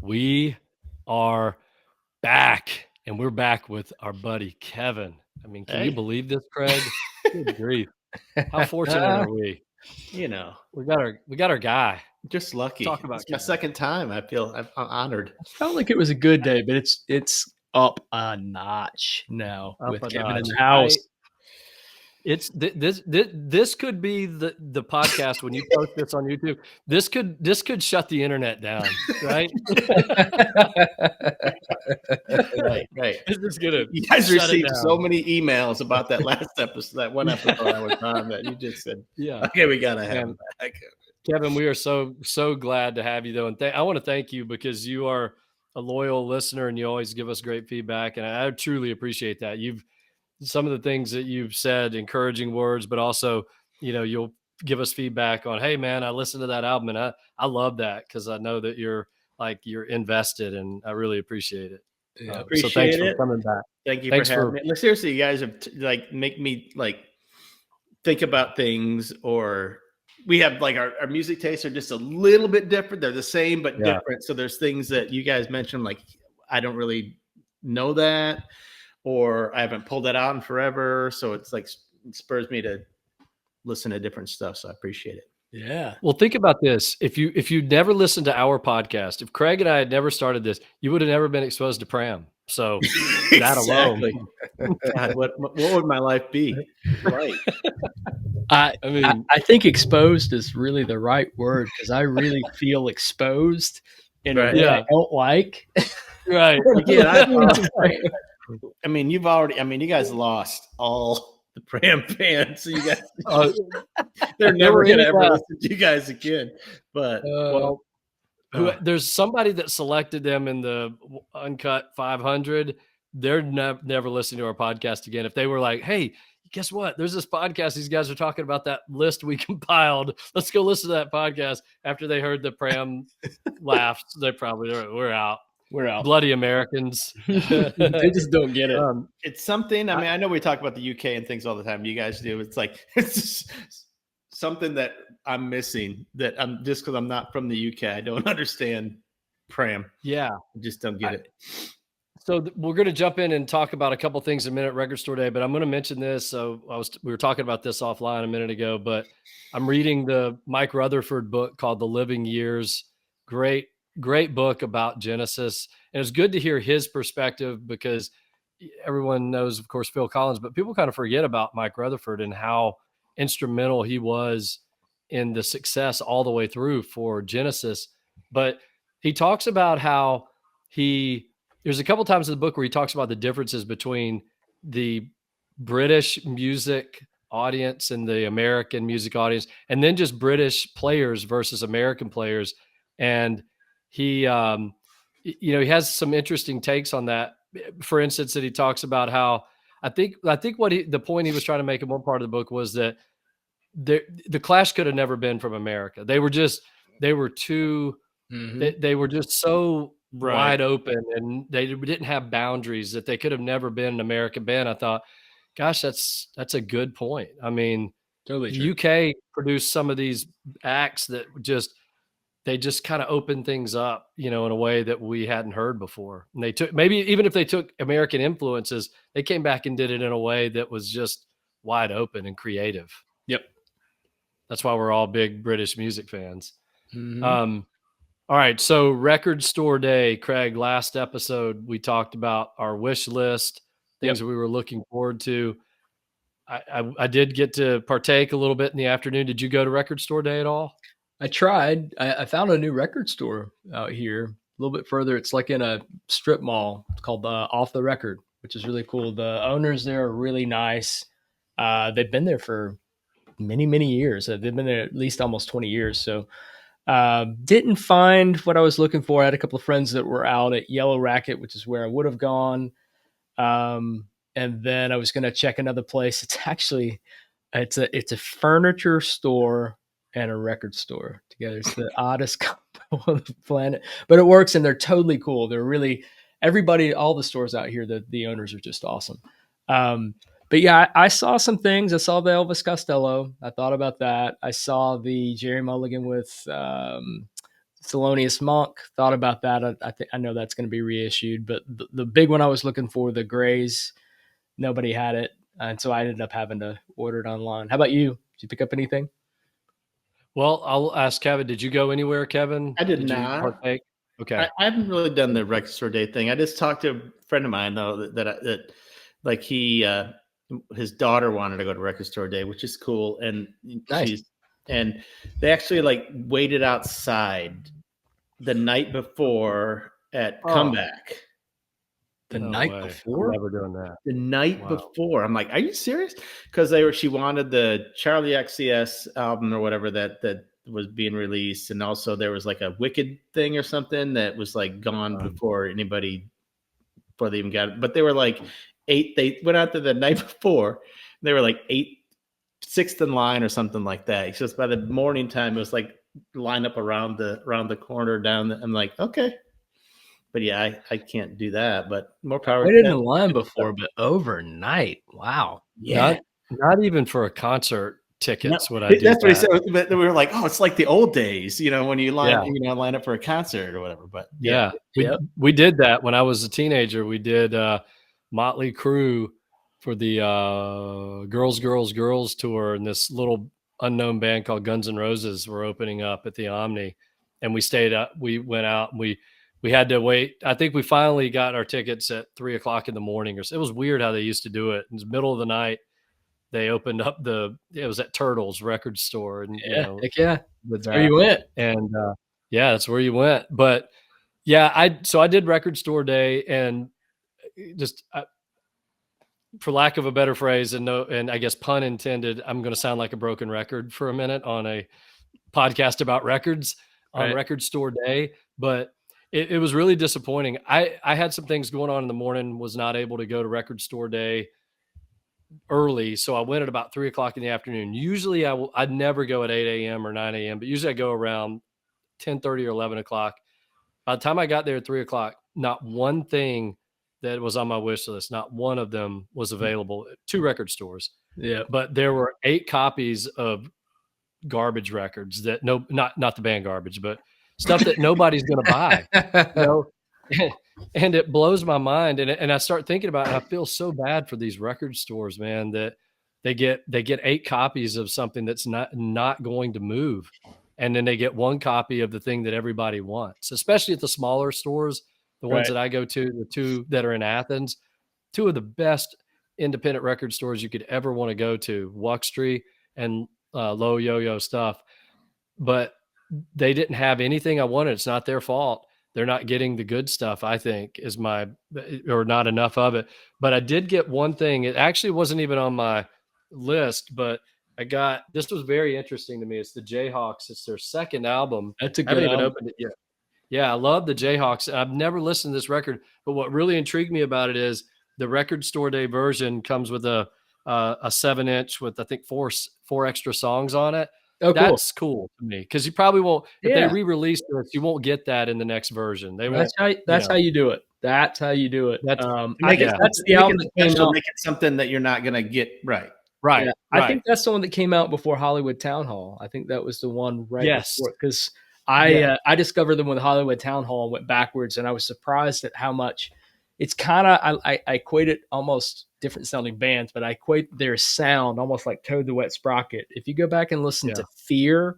We are back, and we're back with our buddy Kevin. I mean, can you believe this, Craig? Good grief. How fortunate are we? You know, we got our guy. Just lucky. Talk about it's my second time. I'm honored. I felt like it was a good day, but it's up a notch now with Kevin in the house. It's this could be the podcast when you post this on YouTube. This could shut the internet down, right? right. This is gonna. You guys received so many emails about that last episode, that one episode I was on, that you just said, "Yeah, okay, we gotta have him back." Kevin, we are so glad to have you, though, and I want to thank you because you are a loyal listener and you always give us great feedback, and I truly appreciate that. Some of the things that you've said, encouraging words, but also, you'll give us feedback on, hey man, I listened to that album and I love that because I know that you're invested, and I really appreciate it. Yeah, appreciate so thanks for coming back. Thank you for having me. Seriously, you guys have make me think about things, or we have our music tastes are just a little bit different. They're the same, but different. So there's things that you guys mentioned, I don't really know that, or I haven't pulled that out in forever. So it's it spurs me to listen to different stuff. So I appreciate it. Yeah. Well, think about this. If you never listened to our podcast, if Craig and I had never started this, you would have never been exposed to Pram. So that alone. God, what would my life be? Right. I think exposed is really the right word, because I really feel exposed in a way I don't like. Right. You guys lost all the Pram fans, so you guys they're never gonna ever listen to you guys again. But there's somebody that selected them in the Uncut 500. They're never listening to our podcast again. If they were like, hey, guess what? There's this podcast. These guys are talking about that list we compiled. Let's go listen to that podcast. After they heard the Pram laughs, they probably we're out. We're out. Bloody Americans. They just don't get it. It's something. I know we talk about the UK and things all the time. You guys do. It's it's just something that I'm missing. That I'm just because I'm not from the UK. I don't understand Pram. Yeah, I just don't get it. So we're going to jump in and talk about a couple things in a minute, Record Store Day. But I'm going to mention this. So we were talking about this offline a minute ago. But I'm reading the Mike Rutherford book called The Living Years. Great book about Genesis. And it's good to hear his perspective, because everyone knows, of course, Phil Collins, but people kind of forget about Mike Rutherford and how instrumental he was in the success all the way through for Genesis. But he talks about how there's a couple times in the book where he talks about the differences between the British music audience and the American music audience, and then just British players versus American players. And he has some interesting takes on that. For instance, that he talks about how I think the point he was trying to make in one part of the book was that the Clash could have never been from America. They were just too they were just so wide open, and they didn't have boundaries, that they could have never been an American band. I thought, gosh, that's a good point. I mean, totally the UK produced some of these acts that they just kind of opened things up, in a way that we hadn't heard before. And they took, maybe even if they took American influences, they came back and did it in a way that was just wide open and creative. Yep. That's why we're all big British music fans. Mm-hmm. All right. So Record Store Day, Craig, last episode, we talked about our wish list, things that we were looking forward to. I did get to partake a little bit in the afternoon. Did you go to Record Store Day at all? I tried. I found a new record store out here a little bit further. It's in a strip mall. It's called Off the Record, which is really cool. The owners there are really nice. They've been there for many, many years. They've been there at least almost 20 years. So didn't find what I was looking for. I had a couple of friends that were out at Yellow Racket, which is where I would have gone. And then I was going to check another place. It's a furniture store and a record store together. It's the oddest combo on the planet, but it works, and they're totally cool. They're really all the stores out here, the owners are just awesome. But yeah, I saw some things. I saw the Elvis Costello. I thought about that. I saw the Jerry Mulligan with Thelonious Monk, thought about that. I know that's going to be reissued, but the big one I was looking for, the Grays, nobody had it. And so I ended up having to order it online. How about you? Did you pick up anything? Well, I'll ask Kevin. Did you go anywhere, Kevin? I did not. You partake? Okay. I haven't really done the record store day thing. I just talked to a friend of mine though that like his daughter wanted to go to record store day, which is cool. And nice. And they actually like waited outside the night before at Comeback. The night before? I'm never doing that. The night before. I'm like, are you serious? Because she wanted the Charlie XCS album or whatever that was being released, and also there was like a Wicked thing or something that was like gone before they even got it. But they were like they went out there the night before. They were like sixth in line or something like that. It's just by the morning time, it was like line up around the corner down. I'm like, okay. But yeah, I can't do that. But more power. I didn't in line before, but overnight. Wow. Yeah. Not even for a concert tickets would I do that's that. What he said. But we were like, oh, it's like the old days, when you line up for a concert or whatever. But we did that when I was a teenager. We did Motley Crue for the Girls tour, and this little unknown band called Guns N' Roses were opening up at the Omni, and we stayed up. We went out and we had to wait. I think we finally got our tickets at 3:00 in the morning. It was weird how they used to do it. In the middle of the night, they opened up it was at Turtle's record store. And that's where you went. And that's where you went. But yeah, I did record store day, and just for lack of a better phrase, and I guess pun intended, I'm going to sound like a broken record for a minute on a podcast about records on record store day. But it was really disappointing. I had some things going on in the morning, was not able to go to record store day early. So I went at about 3:00 in the afternoon. Usually I'd never go at 8 a.m. or 9 a.m., but usually I go around 10:30 or 11 o'clock. By the time I got there at 3:00, not one thing that was on my wish list, not one of them was available at 2 record stores. Yeah. But there were 8 copies of garbage records that not the band Garbage, but stuff that nobody's going to buy. And it blows my mind. And I start thinking about it. And I feel so bad for these record stores, man, that they get 8 copies of something that's not going to move. And then they get 1 copy of the thing that everybody wants, especially at the smaller stores, the ones that I go to, the 2 that are in Athens, 2 of the best independent record stores you could ever want to go to, Wuxtree and Low Yo-Yo Stuff. But they didn't have anything I wanted. It's not their fault. They're not getting the good stuff, I think, or not enough of it. But I did get one thing. It actually wasn't even on my list, but this was very interesting to me. It's the Jayhawks. It's their second album. That's a good I haven't album. even opened it yet. Yeah, I love the Jayhawks. I've never listened to this record, but what really intrigued me about it is the record store day version comes with a 7-inch with, I think, four extra songs on it. Oh, that's cool to me, because you probably won't. If they re-release this, you won't get that in the next version. That's how you do it. That's how you do it. I guess that's the album that came out. Make it something that you're not going to get right. Yeah. I think that's the one that came out before Hollywood Town Hall. I think that was the one before, because I discovered them with Hollywood Town Hall and went backwards, and I was surprised at how much it's kind of, I equate it almost different sounding bands, but I equate their sound almost like Toad the Wet Sprocket. If you go back and listen to Fear,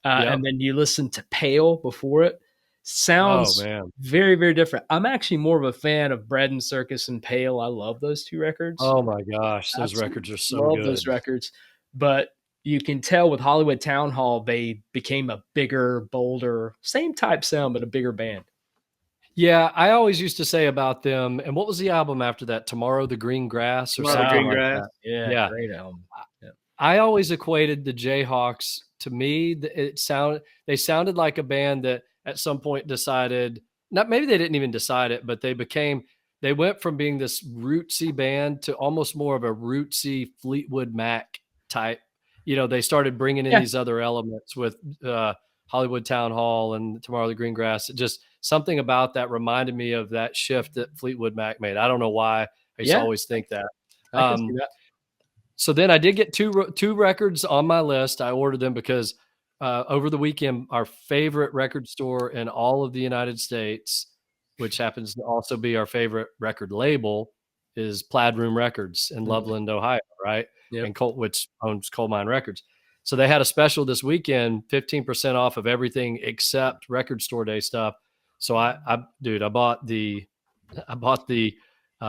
and then you listen to Pale before it, sounds very, very different. I'm actually more of a fan of Bread and Circus and Pale. I love those 2 records. Oh my gosh, those records are so good. Love those records. But you can tell with Hollywood Town Hall, they became a bigger, bolder, same type sound, but a bigger band. Yeah, I always used to say about them, and what was the album after that? Tomorrow the Green Grass or something Green like Grass. that. Yeah, great album. Yeah. I always equated the Jayhawks, to me, they sounded like a band that at some point decided, maybe they didn't even decide it, but they went from being this rootsy band to almost more of a rootsy Fleetwood Mac type. They started bringing in these other elements with Hollywood Town Hall and Tomorrow the Green Grass. It just, something about that reminded me of that shift that Fleetwood Mac made. I don't know why. I used to always think that. I can see that. So then I did get two records on my list. I ordered them because over the weekend, our favorite record store in all of the United States, which happens to also be our favorite record label, is Plaid Room Records in Loveland, Ohio, right? Yep. And which owns Coal Mine Records. So they had a special this weekend, 15% off of everything except Record Store Day stuff. So I bought the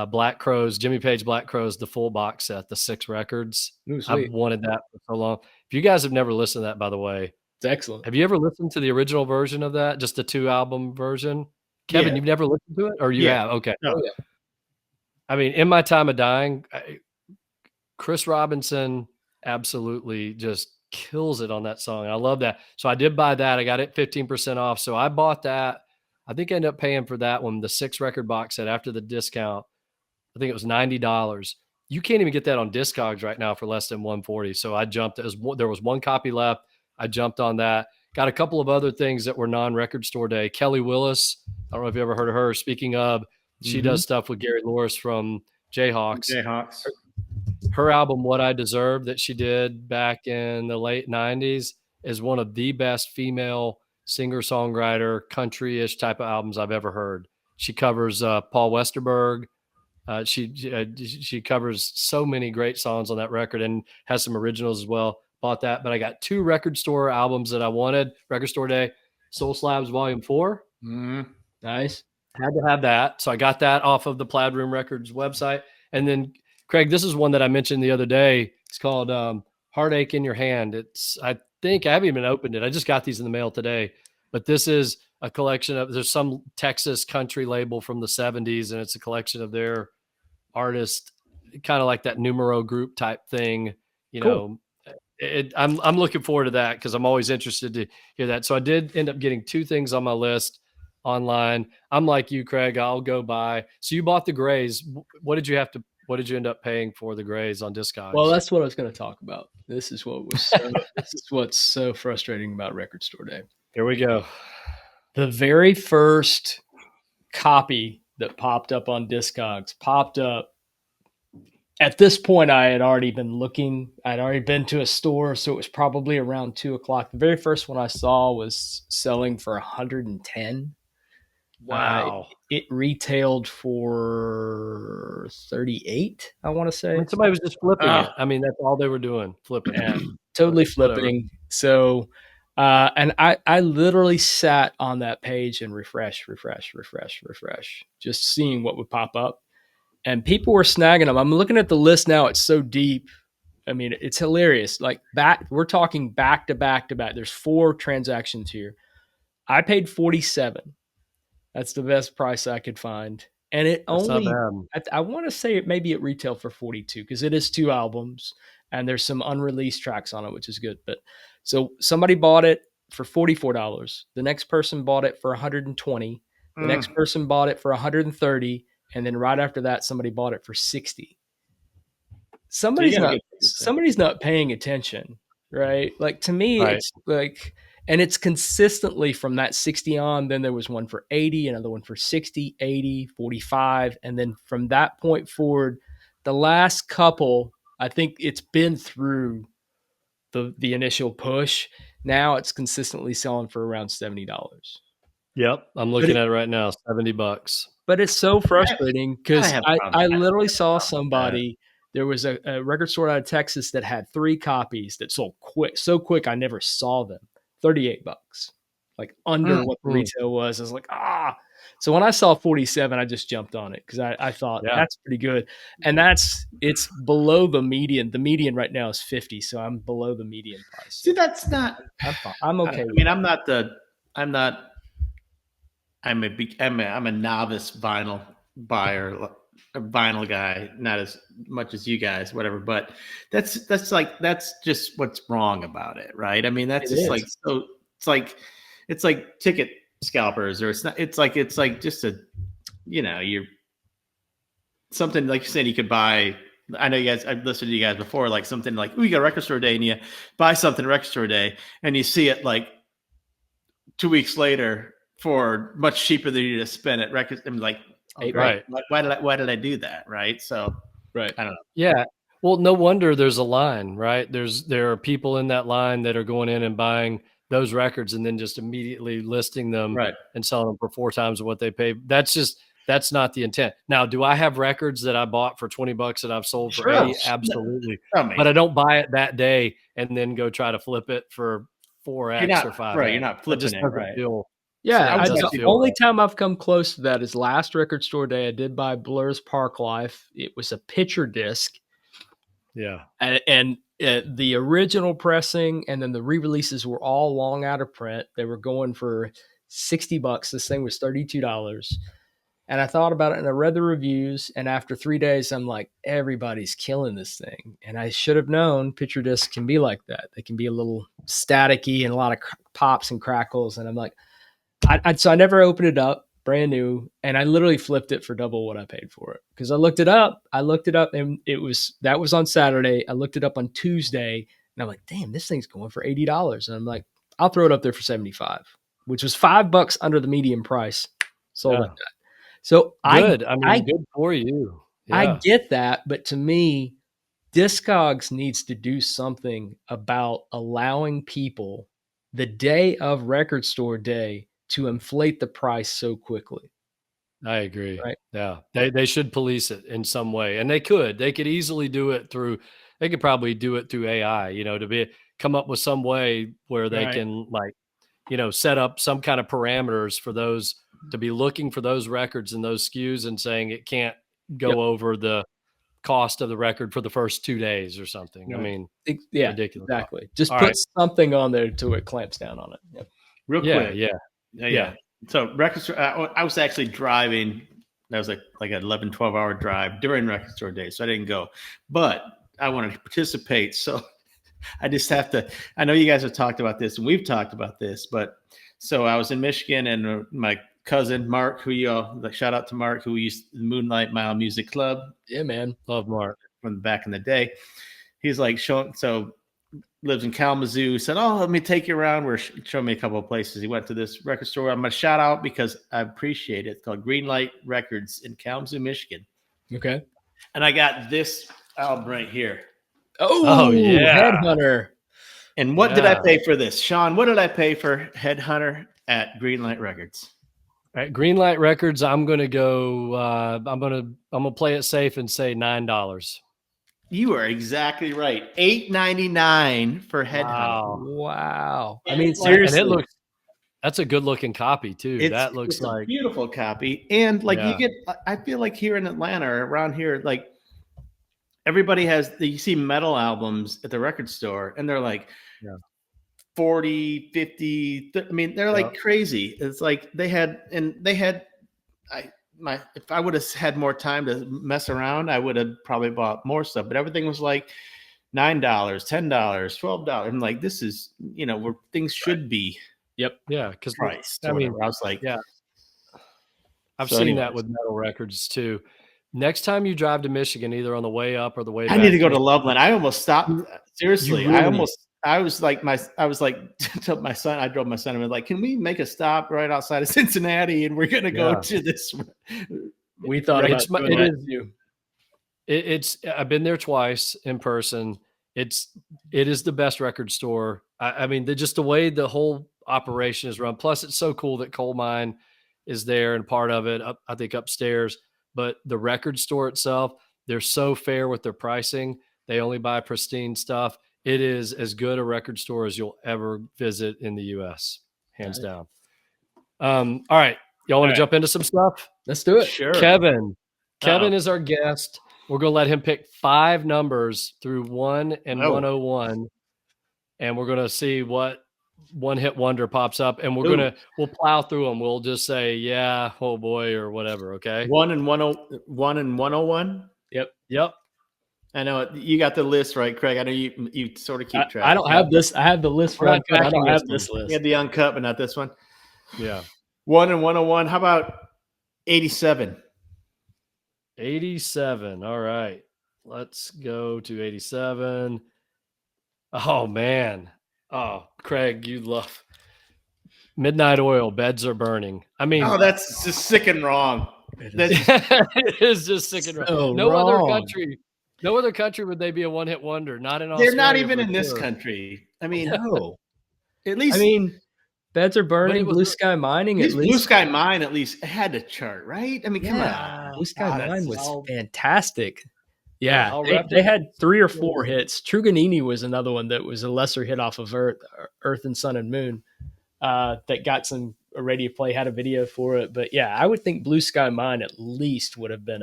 Black Crowes, Jimmy Page Black Crowes, the full box set, the 6 records. Ooh, I've wanted that for so long. If you guys have never listened to that, by the way, it's excellent. Have you ever listened to the original version of that? Just the 2-album version? Kevin, you've never listened to it, or you have? Okay. No. Yeah. I mean, In My Time of Dying, Chris Robinson absolutely just kills it on that song. I love that. So I did buy that. I got it 15% off. So I bought that. I think I ended up paying for that one, the 6 record box set after the discount. I think it was $90. You can't even get that on Discogs right now for less than $140. So I jumped. There was 1 copy left. I jumped on that. Got a couple of other things that were non-record store day. Kelly Willis, I don't know if you ever heard of her. Speaking of, she does stuff with Gary Loris from Jayhawks. Her album, What I Deserve, that she did back in the late 90s, is one of the best female singer-songwriter, country-ish type of albums I've ever heard. She covers Paul Westerberg. She covers so many great songs on that record and has some originals as well. Bought that, but I got 2 record store albums that I wanted. Record Store Day, Soul Slabs Volume 4. Nice. Had to have that. So I got that off of the Plaid Room Records website. And then, Craig, this is one that I mentioned the other day. It's called Heartache in Your Hand. I think I haven't even opened it. I just got these in the mail today. But this is a collection of, there's some Texas country label from the 70s, and it's a collection of their artists, kind of like that numero group type thing, you know. I'm looking forward to that because I'm always interested to hear that. So I did end up getting 2 things on my list online. I'm like you, Craig. I'll go buy. So you bought the Grays. What did you end up paying for the Grays on Discogs? Well, that's what I was going to talk about. This is what's so frustrating about Record Store Day. Here we go. The very first copy that popped up on Discogs popped up. At this point, I had already been looking. I'd already been to a store, so it was probably around 2:00. The very first one I saw was selling for $110. Wow. It retailed for $38, I want to say. When somebody was just flipping it. I mean, that's all they were doing, flipping. Yeah, totally flipping. Whatever. So, and I literally sat on that page and refresh, just seeing what would pop up. And people were snagging them. I'm looking at the list now. It's so deep. I mean, it's hilarious. Like we're talking back to back to back. There's 4 transactions here. I paid $47. That's the best price I could find. And it only, I want to say maybe it retailed for $42 because it is 2 albums and there's some unreleased tracks on it, which is good. But so somebody bought it for $44. The next person bought it for $120. The next person bought it for $130. And then right after that, somebody bought it for $60. Somebody's not paying attention, right? Like to me, It's like, and it's consistently from that 60 on. Then there was one for 80, another one for 60, 80, 45. And then from that point forward, the last couple, I think it's been through the initial push. Now it's consistently selling for around $70. Yep. I'm looking at it right now, $70. But it's so frustrating because I literally saw somebody, there was a record store out of Texas that had 3 copies that sold so quick I never saw them. $38, like under what the retail was. I was like, So when I saw 47, I just jumped on it because I thought that's pretty good. And it's below the median. The median right now is 50, so I'm below the median price. See, that's not. I'm okay. I mean, I'm a novice vinyl buyer, a vinyl guy, not as much as you guys, whatever. But that's just what's wrong about it, right? I mean, that's just like so. It's like ticket scalpers, or it's like just a, you're something like you said you could buy. I know you guys, I've listened to you guys before, like something like, you got a record store day and you buy something record store day and you see it like 2 weeks later for much cheaper than you just spent at records. I'm like, right. Why did I do that? Right. So, right. I don't know. Yeah. Well, no wonder there's a line, right? There are people in that line that are going in and buying those records and then just immediately listing them and selling them for 4 times what they pay. That's not the intent. Now, do I have records that I bought for $20 that I've sold for 80? Absolutely. But I don't buy it that day and then go try to flip it for 4x or 5x. Right, you're not flipping it, right? The only time I've come close to that is last record store day. I did buy Blur's Park Life. It was a picture disc. Yeah. And the original pressing and then the re-releases were all long out of print. They were going for $60. This thing was $32. And I thought about it and I read the reviews. And after 3 days, I'm like, everybody's killing this thing. And I should have known picture discs can be like that. They can be a little staticky and a lot of pops and crackles. And I'm like, so I never opened it up, brand new, and I literally flipped it for double what I paid for it because I looked it up, and that was on Saturday. I looked it up on Tuesday, and I'm like, damn, this thing's going for $80, and I'm like, I'll throw it up there for $75, which was $5 under the median price. Sold like that. So good. Good for you. Yeah. I get that, but to me, Discogs needs to do something about allowing people the day of record store day to inflate the price so quickly. I agree. Right? Yeah. They should police it in some way. And they could easily do it they could probably do it through AI, to come up with some way where they can set up some kind of parameters for those to be looking for those records and those SKUs and saying it can't go over the cost of the record for the first 2 days or something. I mean, ridiculous. Exactly. Just put something on there till it clamps down on it. Yep. Real quick. Yeah. So record store, I was actually driving. That was like an 11, 12-hour drive during record store day. So I didn't go, but I wanted to participate. So I just have to, I know you guys have talked about this and we've talked about this, but so I was in Michigan and my cousin, Mark, shout out to Mark, who used the Moonlight Mile Music Club. Yeah, man. Love Mark from back in the day. He's like lives in Kalamazoo, said, let me take you around. Show me a couple of places. He went to this record store. I'm going to shout out because I appreciate it. It's called Greenlight Records in Kalamazoo, Michigan. Okay. And I got this album right here. Oh yeah. Headhunter. And what did I pay for this? Shawn, what did I pay for Headhunter at Greenlight Records? At Greenlight Records, I'm going to go, I'm going to play it safe and say $9. You are exactly right. $8.99 for Headhunter. Wow. I mean, seriously. That's a good looking copy too. It's like a beautiful copy. And I feel like here in Atlanta or around here, like everybody you see metal albums at the record store and they're like 40, 50. I mean, they're like crazy. It's like if I would have had more time to mess around, I would have probably bought more stuff. But everything was like $9, $10, $12. I'm like, this is, where things should be. Yep. Yeah. Because priced. I was like, I've seen that with metal records too. Next time you drive to Michigan, either on the way up or the way back, I need to go to Loveland. I almost stopped. Seriously, I was like to my son, I drove my son and was like, can we make a stop right outside of Cincinnati? And we're going to go to this. We thought I've been there twice in person. It is the best record store. I mean, just the way the whole operation is run. Plus it's so cool that Coal Mine is there and part of it, I think upstairs, but the record store itself, they're so fair with their pricing. They only buy pristine stuff. It is as good a record store as you'll ever visit in the U.S., hands down. All right. Y'all want to jump into some stuff? Let's do it. Sure. Kevin is our guest. We're going to let him pick 5 numbers through 1 and 101. And we're going to see what one hit wonder pops up. And we'll plow through them. We'll just say, yeah, oh boy, or whatever. Okay. 1 and 101. Yep. I know you got the list right, Craig. I know you sort of keep track. I don't have this. I have the list for Uncut. I don't have this list. You had the Uncut, but not this one. Yeah. 1 and 101. How about 87? 87. All right. Let's go to 87. Oh, man. Oh, Craig, you love Midnight Oil. Beds Are Burning. I mean, that's just sick and wrong. It is just sick and wrong. So no wrong. other country would they be a one-hit wonder. Not in They're Australia. not even in this country. I mean, no. At least, I mean, Beds Are Burning, Blue Sky Mining. At least Blue Sky Mine at least had to chart, right? I mean, come on. Blue Sky Mine was fantastic. Yeah, they had 3 or 4 hits. Truganini was another one that was a lesser hit off of Earth and Sun and Moon that got some radio play, had a video for it. But yeah, I would think Blue Sky Mine at least would have been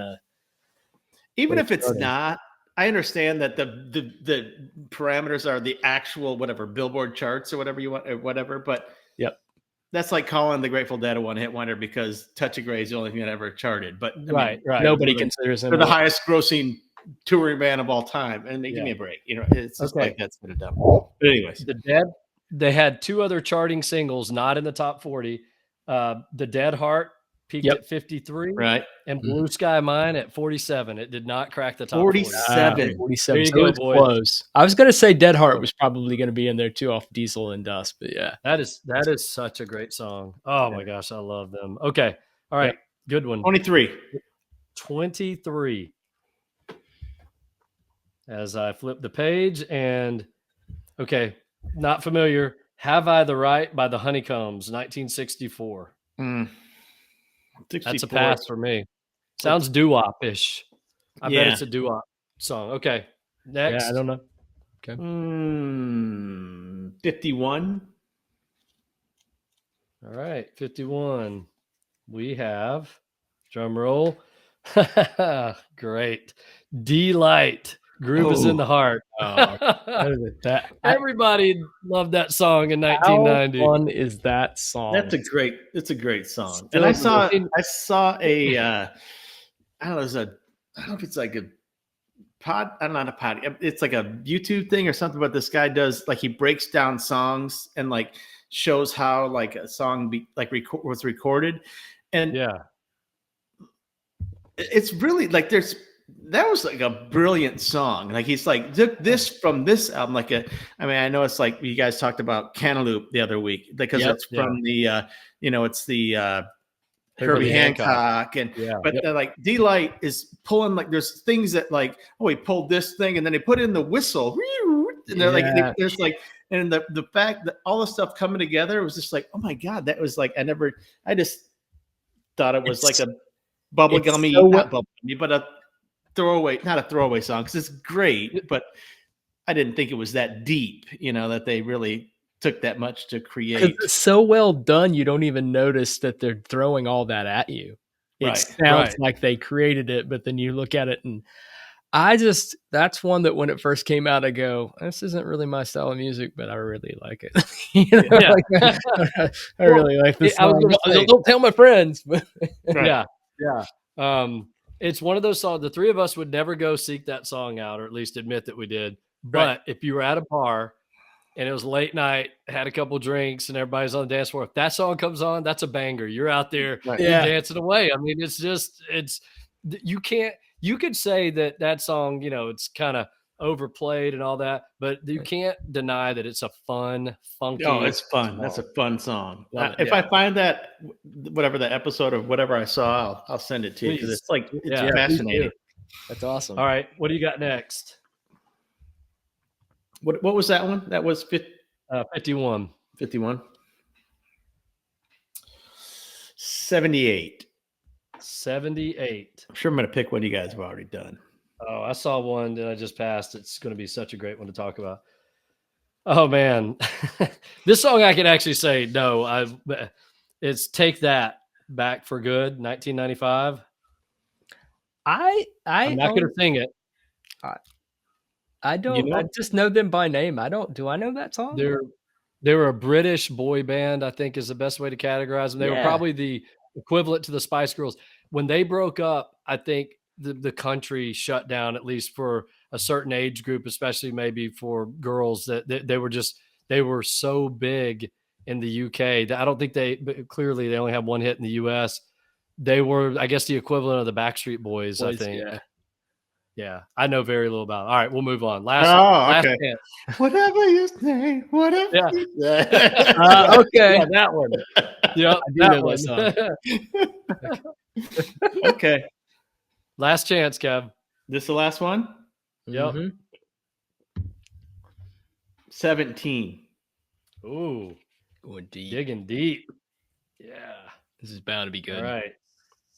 even if it's not. I understand that the parameters are the actual whatever Billboard charts or whatever you want or whatever, but that's like calling the Grateful Dead a one-hit wonder because Touch of Grey is the only thing that ever charted. But right, nobody considers them. They're the highest grossing touring band of all time, and give me a break. It's just like that's been done. But anyways, the Dead, they had 2 other charting singles not in the top 40. The Dead Heart peaked at 53, right, and Blue Sky Mine at 47. It did not crack the top 47. 47. There you go, boys. Close. I was going to say Dead Heart was probably going to be in there too off Diesel and Dust, but yeah. That is such a great song. Oh my gosh, I love them. Okay. All right. Good one. 23. As I flip the page and not familiar. Have I the Right by the Honeycombs, 1964. That's a pass for me. Sounds doo-wop-ish. I bet it's a doo-wop song. Okay. Next. Yeah, I don't know. Okay. 51. All right. 51. We have, drum roll. Great. D-Light. Groove is in the Heart. Everybody loved that song in 1990. How fun is that song? It's a great song. And I saw a I don't know, I don't know if it's like a not a pod. It's like a YouTube thing or something. But this guy does he breaks down songs and shows how a song was recorded, and it's really that was a brilliant song. He's took this from this album. I know it's you guys talked about Cantaloupe the other week because it's from the it's the Herbie Hancock and but D-Light is pulling there's things that he pulled this thing and then they put in the whistle and they're there's and the fact that all the stuff coming together was just oh my god, that was I just thought it was a bubblegummy, not bubblegummy, but a not a throwaway song because it's great, but I didn't think it was that deep, that they really took that much to create. It's so well done, you don't even notice that they're throwing all that at you. It sounds like they created it, but then you look at it and that's one that when it first came out, I go, this isn't really my style of music, but I really like it. I really like this song. Don't tell my friends. Yeah. It's one of those songs. The 3 of us would never go seek that song out, or at least admit that we did. But if you were at a bar and it was late night, had a couple drinks, and everybody's on the dance floor, if that song comes on, that's a banger. You're out there dancing away. I mean, you could say that song, it's kind of overplayed and all that, but you can't deny that it's a fun, funky. Oh, it's fun. Song. That's a fun song. If I find that, whatever the episode of whatever I saw, I'll send it to you because it's fascinating. That's awesome. All right, what do you got next? What was that one? That was 51. 51. 78. 78. I'm sure I'm going to pick one you guys have already done. Oh, I saw one that I just passed. It's going to be such a great one to talk about. Oh, man. This song I can actually say, no. It's Take That, Back for Good, 1995. I'm not going to sing it. I don't. I just know them by name. Do I know that song? They were a British boy band, I think is the best way to categorize them. They were probably the equivalent to the Spice Girls. When they broke up, I think the country shut down, at least for a certain age group, especially maybe for girls, that they were so big in the UK that I don't think clearly they only have one hit in the US. They were, I guess, the equivalent of the Backstreet Boys, I think. Yeah. I know very little about it. All right, we'll move on. Last chance. Whatever you say, whatever. Yeah. Okay. Yeah, that one. Yep, that one. Okay. Last chance, Kev. This the last one? Yep. 17. Ooh, going deep, digging deep. Yeah, this is bound to be good. All right,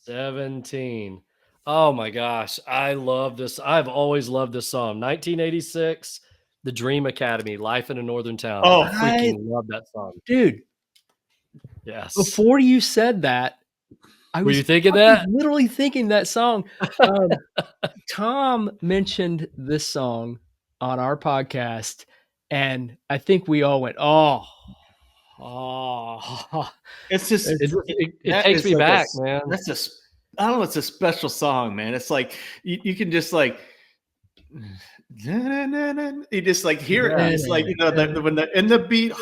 17. Oh my gosh, I love this. I've always loved this song. 1986, The Dream Academy, Life in a Northern Town. Oh, I freaking love that song, dude. Yes. Before you said that, Were you thinking that? Literally thinking that song. Tom mentioned this song on our podcast, and I think we all went, "Oh." It's just it takes me back, man. That's I don't know. It's a special song, man. It's like you can just like. You just like hear it. It's like when the beat,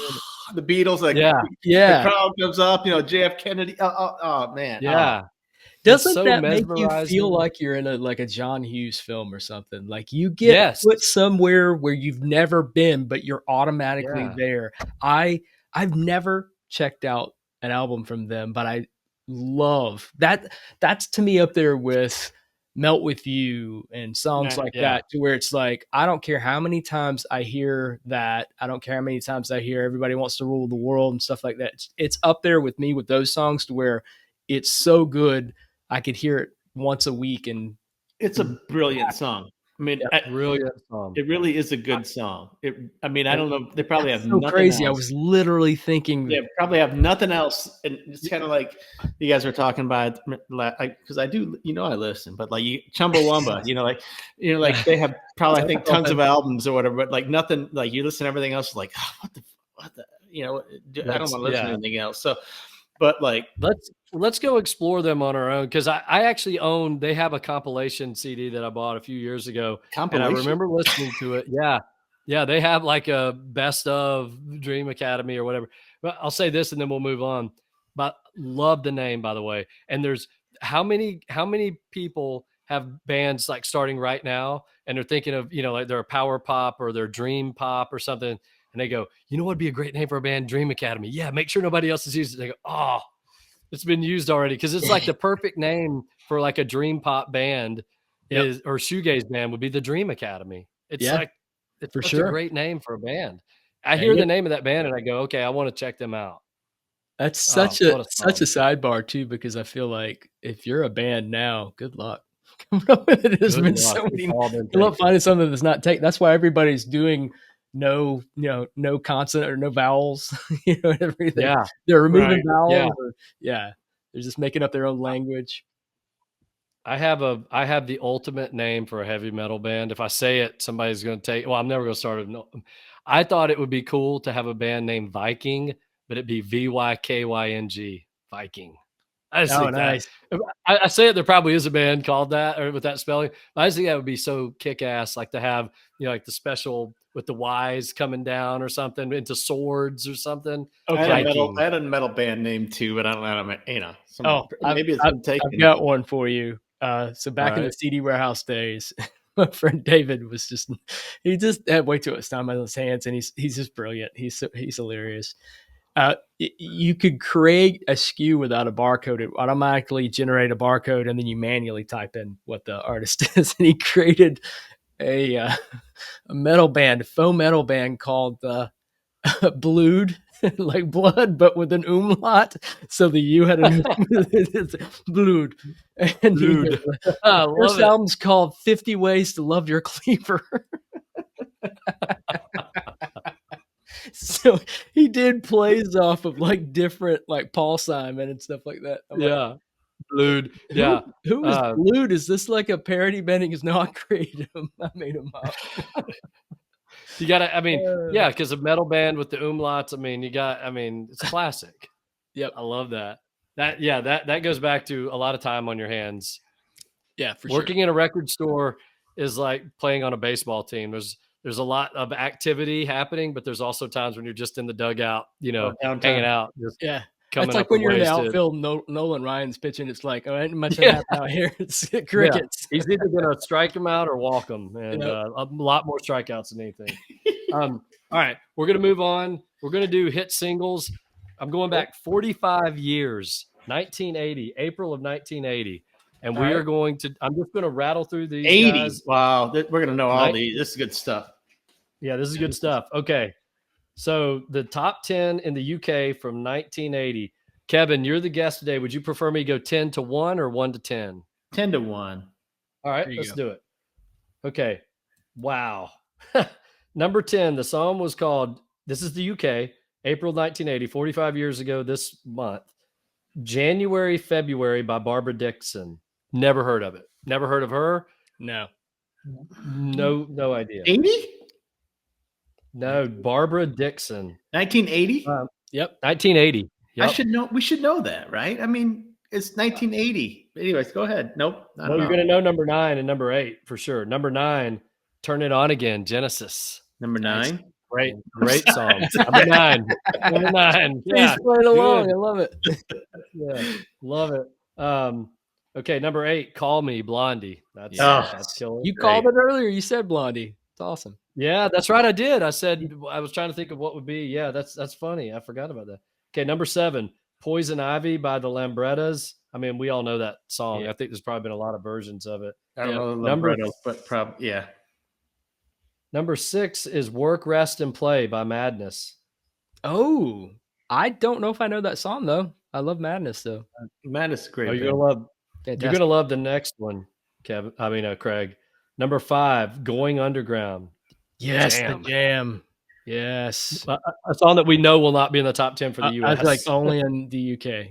the Beatles, like the crowd comes up. JF Kennedy. Oh man, yeah. Doesn't that make you feel like you're in a John Hughes film or something? Like you get put somewhere where you've never been, but you're automatically there. I've never checked out an album from them, but I love that. That's to me up there with Melt With You and songs like that, to where it's like, I don't care how many times I hear that. I don't care how many times I hear Everybody Wants to Rule the World and stuff like that. It's up there with me with those songs to where it's so good. I could hear it once a week, and it's a brilliant song. I mean, brilliant song. It really is a good song. I don't know. They probably have nothing crazy. Else. I was literally thinking. They probably have nothing else, and it's kind of like you guys were talking about, because I do, I listen, but like Chumbawamba, like they have probably I think tons of albums or whatever, but like nothing. Like you listen to everything else, like what the, I don't want to listen to anything else. So. But like, let's go explore them on our own, because I actually own. They have a compilation CD that I bought a few years ago, and I remember listening to it. Yeah, they have like a best of Dream Academy or whatever. But I'll say this, and then we'll move on. But love the name, by the way. And there's how many people have bands like starting right now, and they're thinking of like they're a power pop or they're dream pop or something. And they go, what would be a great name for a band? Dream Academy. Yeah, make sure nobody else has used it. They go, oh, it's been used already, because it's like the perfect name for like a dream pop band or shoegaze band would be the Dream Academy. It's like it's such a great name for a band. I hear the name of that band and I go, okay, I want to check them out. That's such a sidebar too, because I feel like if you're a band now, good luck. There's been so many. Good luck finding something that's not taken. That's why everybody's doing. No consonant or no vowels, everything. Yeah. They're removing vowels. They're just making up their own language. I have the ultimate name for a heavy metal band. If I say it, somebody's going to take, I'm never going to start it. I thought it would be cool to have a band named Viking, but it'd be VYKYNG, Viking. I just think nice. I say it, there probably is a band called that or with that spelling. I just think that would be so kick-ass, like to have, like the special with the Y's coming down or something into swords or something. Okay. I had a metal band name too, but I don't know. Maybe it's been taken. I've got one for you. So back in the CD warehouse days, my friend David he just had way too much time on his hands, and he's just brilliant. He's hilarious. You could create a SKU without a barcode. It automatically generate a barcode, and then you manually type in what the artist is. And he created a metal band, faux metal band called Blood, like blood, but with an umlaut. So the U had an Blood. And first album's called 50 Ways to Love Your Cleaver. So he did plays off of like different, like Paul Simon and stuff like that. Blood. Yeah. Who is Blood? Is this like a parody band? He goes, no, I created him. I made him up. You gotta, because a metal band with the umlauts, it's classic. Yep. I love that. That goes back to a lot of time on your hands. Yeah, for Working in a record store is like playing on a baseball team. There's a lot of activity happening, but there's also times when you're just in the dugout, hanging out. It's like when you're in the outfield, Nolan Ryan's pitching. It's like, oh, ain't much happening out here. It's crickets. Yeah. He's either going to strike him out or walk him, and a lot more strikeouts than anything. All right, we're going to move on. We're going to do hit singles. I'm going back 45 years, 1980, April of 1980. And we are going to, I'm just going to rattle through these 80. Guys. Wow. We're going to know all these. This is good stuff. Yeah, this is good stuff. Okay. So the top 10 in the UK from 1980. Kevin, you're the guest today. Would you prefer me go 10 to 1 or 1 to 10? 10 to 1. All right, let's do it. Okay. Wow. Number 10, the song was called, this is the UK, April 1980, 45 years ago this month. January, February by Barbara Dixon. Never heard of it. Never heard of her. No idea. 80? No, Barbara Dixon. 1980? Yep, 1980. Yep. We should know that, right? I mean, it's 1980. Anyways, go ahead. Nope. Well, you're going to know number 9 and number 8 for sure. Number 9, Turn It On Again, Genesis. Number 9. Great song. Number 9. Number 9. Yeah, playing along. I love it. Yeah, love it. Okay, number 8, Call Me, Blondie. That's killer. You called it earlier. You said Blondie. It's awesome. Yeah, that's right. I did. I said I was trying to think of what would be. Yeah, that's funny. I forgot about that. Okay, number 7, Poison Ivy by the Lambrettas. I mean, we all know that song. Yeah. I think there's probably been a lot of versions of it. I don't know the Lambrettas, but probably yeah. Number 6 is Work, Rest, and Play by Madness. Oh, I don't know if I know that song though. I love Madness though. Madness is great. Oh, you're gonna love the next one, Kevin. I mean, Craig. Number 5, Going Underground. Yes, the Jam. Yes, a song that we know will not be in the top 10 for the U.S. I was like only in the UK.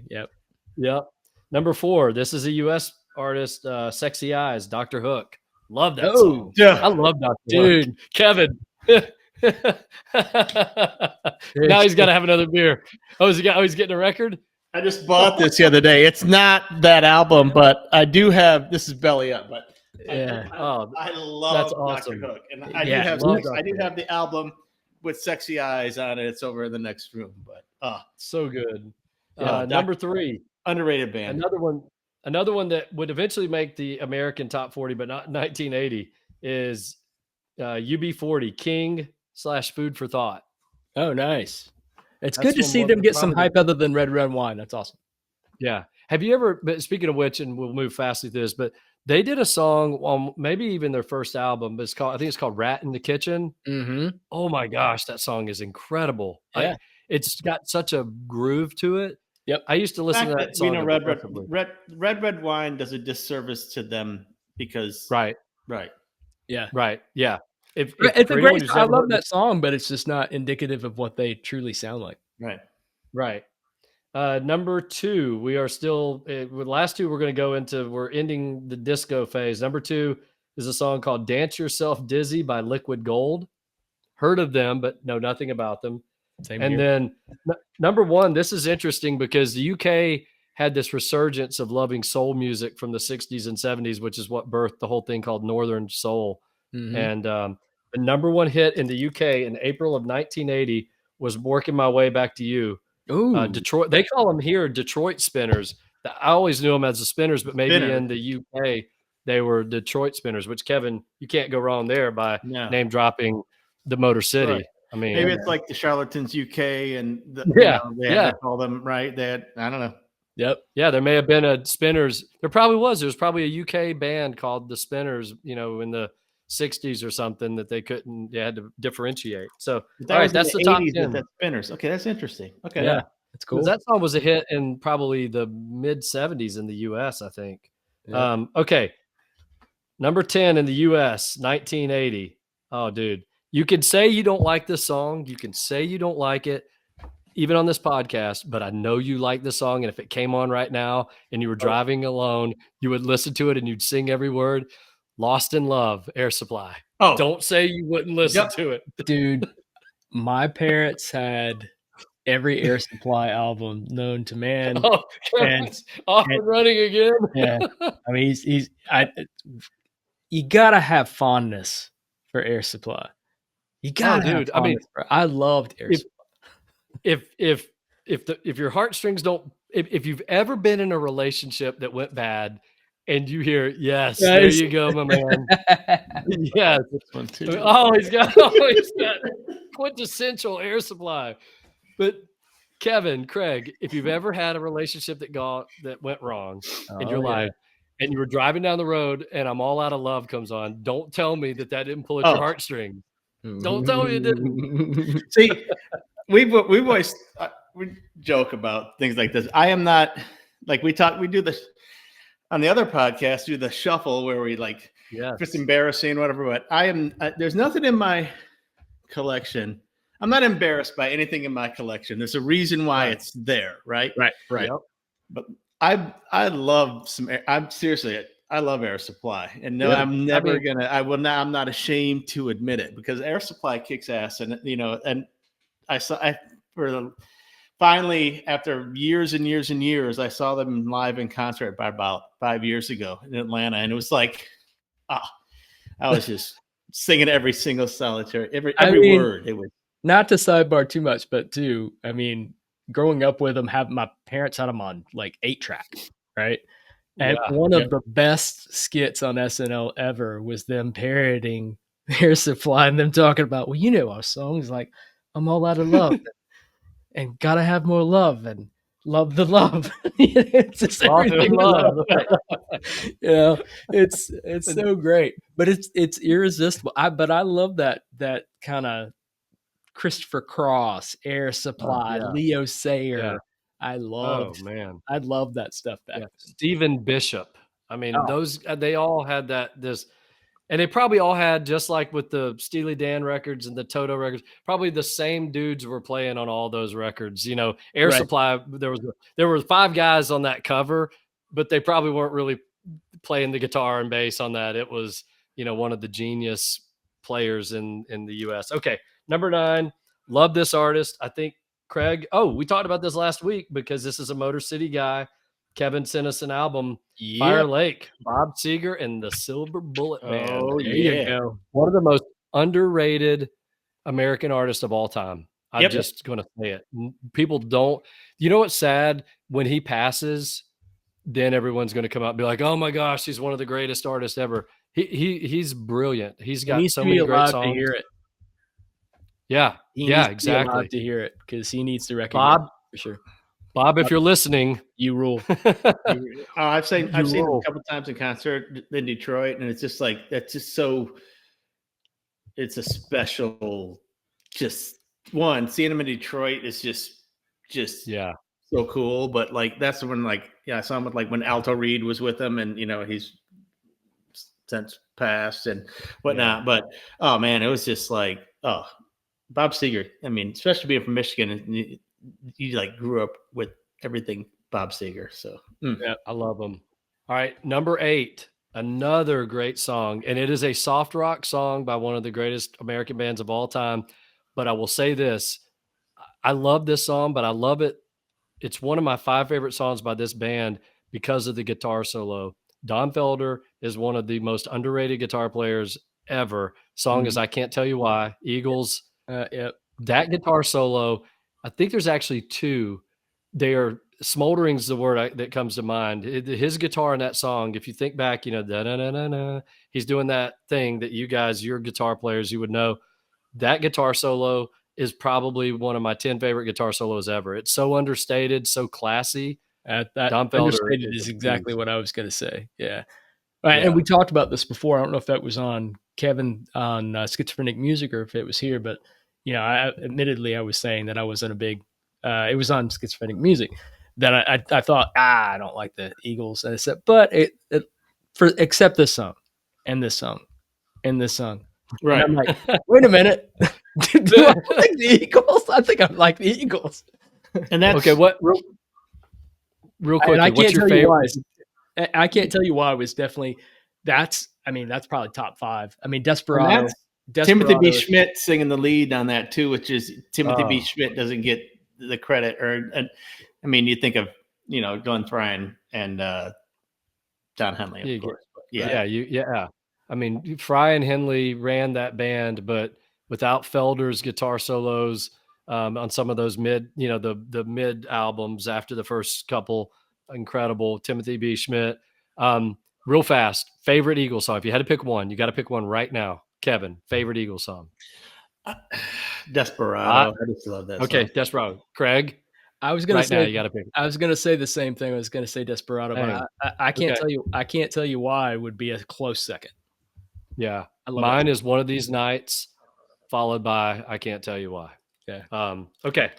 Yep. Number 4, this is a U.S. artist, Sexy Eyes, Dr. Hook. Love that song. Yeah. I love Dr. Hook. Kevin. Now he's got to have another beer. He's getting a record? I just bought this the other day. It's not that album, but I do have, this is Belly Up, but yeah. I love Dr. Hook. And I do have the album with Sexy Eyes on it. It's over in the next room, but so good. Number 3, underrated band. Another one that would eventually make the American top 40, but not 1980, is UB40, King/Food for Thought. Oh, nice. It's good to see them get some hype other than Red Wine. That's awesome. Yeah. Have you ever, but speaking of which, and we'll move fast through this, but they did a song on maybe even their first album, but I think it's called Rat in the Kitchen. Mm-hmm. Oh my gosh, that song is incredible. Yeah. It's got such a groove to it. Yep. I used to listen to that song. Red Wine does a disservice to them because Right. Yeah. Right. Yeah. It's a great song. I love that song, but it's just not indicative of what they truly sound like. Right. Number 2, we are still with last 2. We're ending the disco phase. Number 2 is a song called Dance Yourself Dizzy by Liquid Gold. Heard of them, but know nothing about them. Then number 1, this is interesting because the UK had this resurgence of loving soul music from the 60s and 70s, which is what birthed the whole thing called Northern Soul. Mm-hmm. And the number 1 hit in the UK in April of 1980 was Working My Way Back to You. Detroit. They call them here Detroit Spinners. I always knew them as the Spinners, but maybe in the UK they were Detroit Spinners, which, Kevin, you can't go wrong there by name dropping the Motor City. Right. I mean, maybe it's like the Charlatans UK and they had to call them, right? They had, I don't know. Yep. Yeah, there may have been a Spinners. There probably was. There was probably a UK band called the Spinners, in the 60s or something that they had to differentiate. So, all right, that's the top 10. That Spinners. Okay, that's interesting. Okay. Yeah, that's cool. That song was a hit in probably the mid 70s in the US, I think. Yeah. Okay. Number 10 in the US, 1980. Oh, dude. You can say you don't like this song. You can say you don't like it, even on this podcast, but I know you like the song. And if it came on right now and you were driving alone, you would listen to it and you'd sing every word. Lost in Love, Air Supply. Oh, don't say you wouldn't listen to it. Dude, my parents had every Air Supply album known to man. Oh, and running again. Yeah. I mean, you gotta have fondness for Air Supply. You gotta have fondness. I mean, I loved Air Supply. If your heartstrings don't, if you've ever been in a relationship that went bad and you hear, yes, there you go, my man. Yes. He's got quintessential Air Supply. But Kevin, Craig, if you've ever had a relationship that went wrong in your life, and you were driving down the road and I'm All Out of Love comes on, don't tell me that didn't pull at your heartstrings. Don't tell me you didn't. See, we've always we joke about things like this. I am not like we do this on the other podcast, do the shuffle where we like, if it's embarrassing, whatever. But I am there's nothing in my collection. I'm not embarrassed by anything in my collection. There's a reason why it's there, right? Right. Yep. But I love I love Air Supply, and no, I'm not ashamed to admit it, because Air Supply kicks ass, and finally, after years and years and years, I saw them live in concert about 5 years ago in Atlanta, and it was like, I was just singing every single solitary, every word. It was not to sidebar too much, but growing up with them, my parents had them on like 8-track, right? And one of the best skits on SNL ever was them parroting Air Supply and them talking about, well, our songs like I'm All Out of Love and Gotta Have More Love and Love the Love. It's just everything love. It's so great, but it's irresistible. But I love that kind of Christopher Cross, Air Supply, Leo Sayer. Yeah. I love that stuff back then. Stephen Bishop. I mean, those they all had this, and they probably all had, just like with the Steely Dan records and the Toto records, probably the same dudes were playing on all those records. Air Supply. There were 5 guys on that cover, but they probably weren't really playing the guitar and bass on that. It was one of the genius players in the U.S. Okay, number 9. Love this artist. I think Craig. We talked about this last week because this is a Motor City guy. Kevin sent us an album, Fire Lake, Bob Seger and the Silver Bullet Band. Oh, there you go. One of the most underrated American artists of all time. I'm just going to say it. People don't. You know what's sad? When he passes, then everyone's going to come out and be like, "Oh my gosh, he's one of the greatest artists ever." He's brilliant. He's got so many great songs. To hear it. Yeah, exactly. To hear it, because he needs to recognize Bob, for sure. Bob, if you're listening, you rule. I've seen him a couple times in concert in Detroit, and it's just like that's just so. It's a special, just one. Seeing him in Detroit is just so cool. But like that's when I saw him with when Alto Reed was with him, and he's since passed and whatnot. Yeah. But oh man, it was just like Bob Seger. I mean, especially being from Michigan, you grew up with everything Bob Seger. So yeah, I love him. All right, number 8, another great song, and it is a soft rock song by one of the greatest American bands of all time. But I will say this: I love this song, but I love it. It's one of my 5 favorite songs by this band because of the guitar solo. Don Felder is one of the most underrated guitar players ever. Song is I Can't Tell You Why. Eagles. That guitar solo, I think there's actually 2. They are smoldering is the word that comes to mind. His guitar in that song, if you think back, da-na-na-na-na, he's doing that thing that you're guitar players, you would know. That guitar solo is probably one of my 10 favorite guitar solos ever. It's so understated, so classy. That Don Felder understated is exactly what I was going to say. Yeah. Right. And we talked about this before. I don't know if that was on Kevin on Schizophrenic Music or if it was here, but admittedly I was saying that I wasn't a big, it was on Schizophrenic Music that I thought, I don't like the Eagles. And I said, but except this song and this song and this song. Right. And I'm like, wait a minute. Do I like the Eagles? I think I like the Eagles. And that's okay. What real quick? What's your favorite? I can't tell you why. It was definitely that's probably top 5. I mean, Desperado. Timothy B. Schmidt singing the lead on that too, which is Timothy B. Schmidt doesn't get the credit, I mean, you think of Glenn Frey and Don Henley, of course. But yeah. I mean, Frey and Henley ran that band, but without Felder's guitar solos on some of those the mid albums after the first couple, incredible. Timothy B. Schmidt. Real fast, favorite Eagles song. If you had to pick one, you got to pick one right now. Kevin, favorite Eagles song? Desperado. I just love that song. Okay, Desperado. Craig? I was gonna say now, you gotta pick. I was gonna say the same thing. I was gonna say Desperado, but I can't tell you. I can't tell you why it would be a close second. Yeah, mine is One of These Nights. followed by I Can't Tell You Why. Yeah. Okay.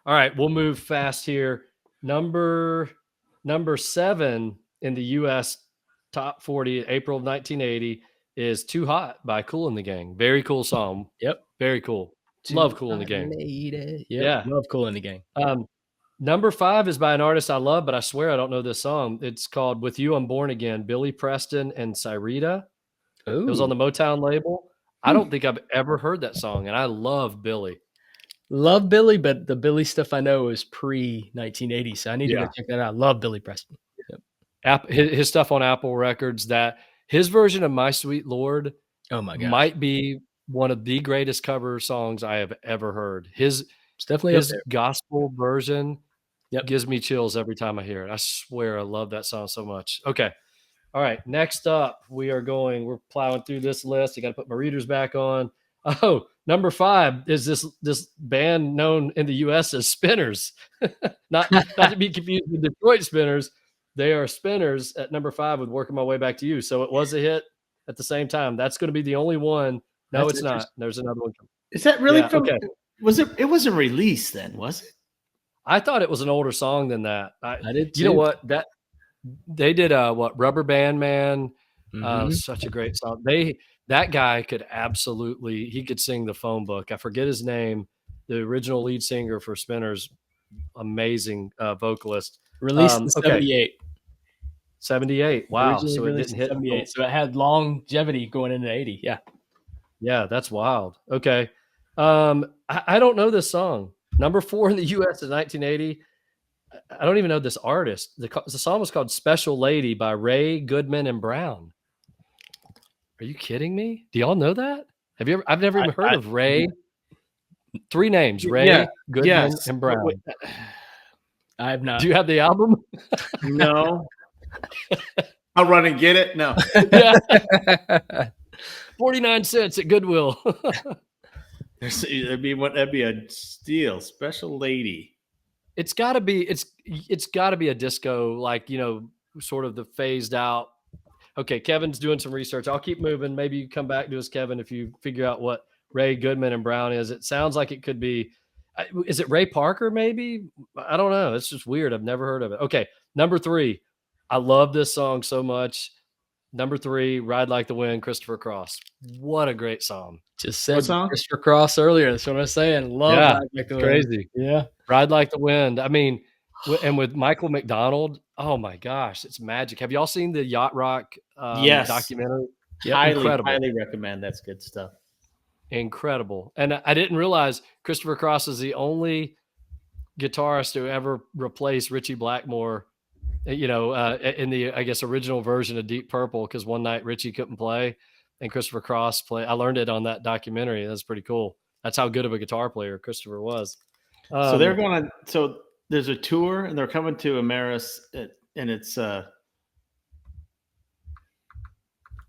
All right. We'll move fast here. Number 7 in the U.S. top 40, April of 1980, is Too Hot by Kool and the Gang. Very cool song. Yep. Very cool. Love Kool and the Gang. Yep. Yeah. Love Kool and the Gang. Number 5 is by an artist I love, but I swear I don't know this song. It's called With You I'm Born Again, Billy Preston and Cyrita. It was on the Motown label. I don't think I've ever heard that song, and I love Billy. Love Billy, but the Billy stuff I know is pre-1980, so I need to go check that out. Love Billy Preston. Yep. His stuff on Apple Records, that his version of My Sweet Lord might be one of the greatest cover songs I have ever heard. It's definitely his gospel version gives me chills every time I hear it. I swear I love that song so much. Okay. All right. Next up, we're plowing through this list. I got to put my readers back on. Oh, number 5 is this band known in the U.S. as Spinners. not to be confused with Detroit Spinners. They are Spinners at number 5 with Working My Way Back to You. So it was a hit at the same time. That's going to be the only one. No, it's not. There's another one. Is that really from? Okay. It wasn't released then, was it? I thought it was an older song than that. I did too. You know what? They did Rubber Band Man. Such a great song. That guy could he could sing the phone book. I forget his name. The original lead singer for Spinners, amazing vocalist. Released in 78. 78. Wow. So it didn't hit 78. So it had longevity going into 80. Yeah. Yeah, that's wild. Okay. I don't know this song. Number 4 in the U.S. in 1980. I don't even know this artist. The song was called Special Lady by Ray, Goodman, and Brown. Are you kidding me? Do y'all know that? I've never even heard of Ray. 3 names, Ray, Goodman, and Brown. I have not. Do you have the album? No. I'll run and get it. No. 49 cents at Goodwill. That'd be a steal. Special Lady. It's got to be a disco, like, sort of the phased out. Okay, Kevin's doing some research. I'll keep moving. Maybe you come back to us, Kevin, if you figure out what Ray, Goodman, and Brown is. It sounds like it could be. Is it Ray Parker? Maybe. I don't know. It's just weird. I've never heard of it. Okay, number 3. I love this song so much. Number 3, Ride Like the Wind, Christopher Cross. What a great song. Just said Christopher Cross earlier. That's what I was saying. Love Ride Like the Wind. Crazy. Yeah. Ride Like the Wind. I mean, and with Michael McDonald, oh my gosh, it's magic. Have y'all seen the Yacht Rock documentary? Yep. Highly recommend. That's good stuff. Incredible. And I didn't realize Christopher Cross is the only guitarist to ever replace Ritchie Blackmore, in the, I guess, original version of Deep Purple, because one night Ritchie couldn't play and Christopher Cross played. I learned it on that documentary. That's pretty cool. That's how good of a guitar player Christopher was. So there's a tour and they're coming to Ameris, and it's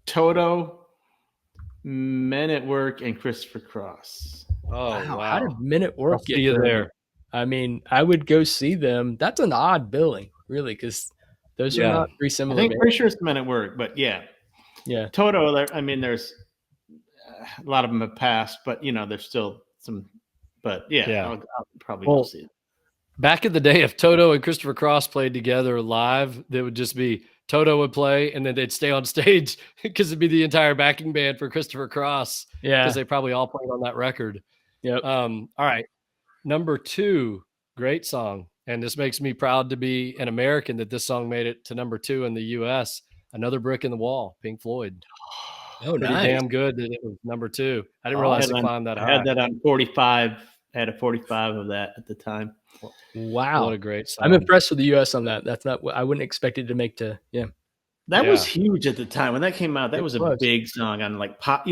Toto, Men at Work, and Christopher Cross. Oh, wow. How did Men at Work get you there? I mean, I would go see them. That's an odd billing, really, because those are not very similar. I'm pretty sure it's Men at Work, but yeah. Toto, I mean, there's a lot of them have passed, but there's still some. But I'll probably go see it. Back in the day, if Toto and Christopher Cross played together live, they would just be Toto would play, and then they'd stay on stage because it'd be the entire backing band for Christopher Cross. Yeah, because they probably all played on that record. Yep. All right, number 2, great song, and this makes me proud to be an American that this song made it to number 2 in the U.S. Another Brick in the Wall, Pink Floyd. Oh, pretty damn good that it was number 2. I didn't realize it climbed that high. I had that on 45. I had a 45 of that at the time. Wow, what a great song! I'm impressed with the U.S. on that. That's not what I wouldn't expect it to make to. Yeah, that was huge at the time when that came out. That was a big song on pop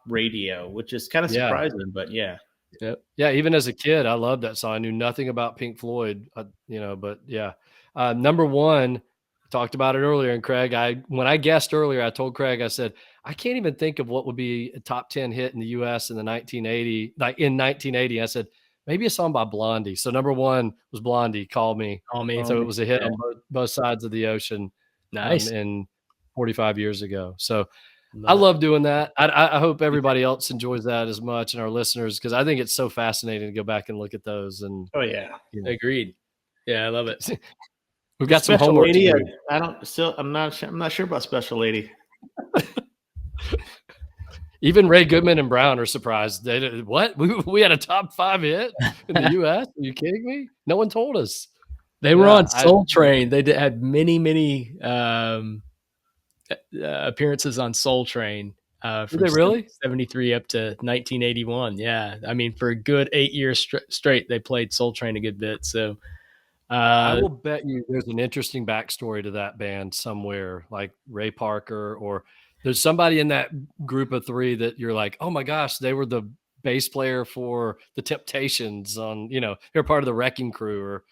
radio, which is kind of surprising, but yeah. Yep. Yeah, even as a kid, I loved that song. I knew nothing about Pink Floyd, but yeah. Number 1, talked about it earlier, and Craig, when I guessed earlier, I told Craig, I said, I can't even think of what would be a top 10 hit in the U.S. in 1980. I said, maybe a song by Blondie. So number 1 was Blondie, Call Me. So it was a hit on both sides of the ocean. Nice. In 45 years ago. So I love doing that. I hope everybody else enjoys that as much, and our listeners, because I think it's so fascinating to go back and look at those. And agreed. Yeah, I love it. We've got some homework lady, to do. I'm not sure about Special Lady. Even Ray Goodman and Brown are surprised. They did, what? We had a top 5 hit in the U.S. Are you kidding me? No one told us. They were on Soul Train. They had many appearances on Soul Train. From they really 73 up to 1981? Yeah, I mean, for a good 8 years straight, they played Soul Train a good bit. So I will bet you there's an interesting backstory to that band somewhere, like Ray Parker, or there's somebody in that group of 3 that you're like, oh my gosh, they were the bass player for the Temptations on, they're part of the Wrecking Crew or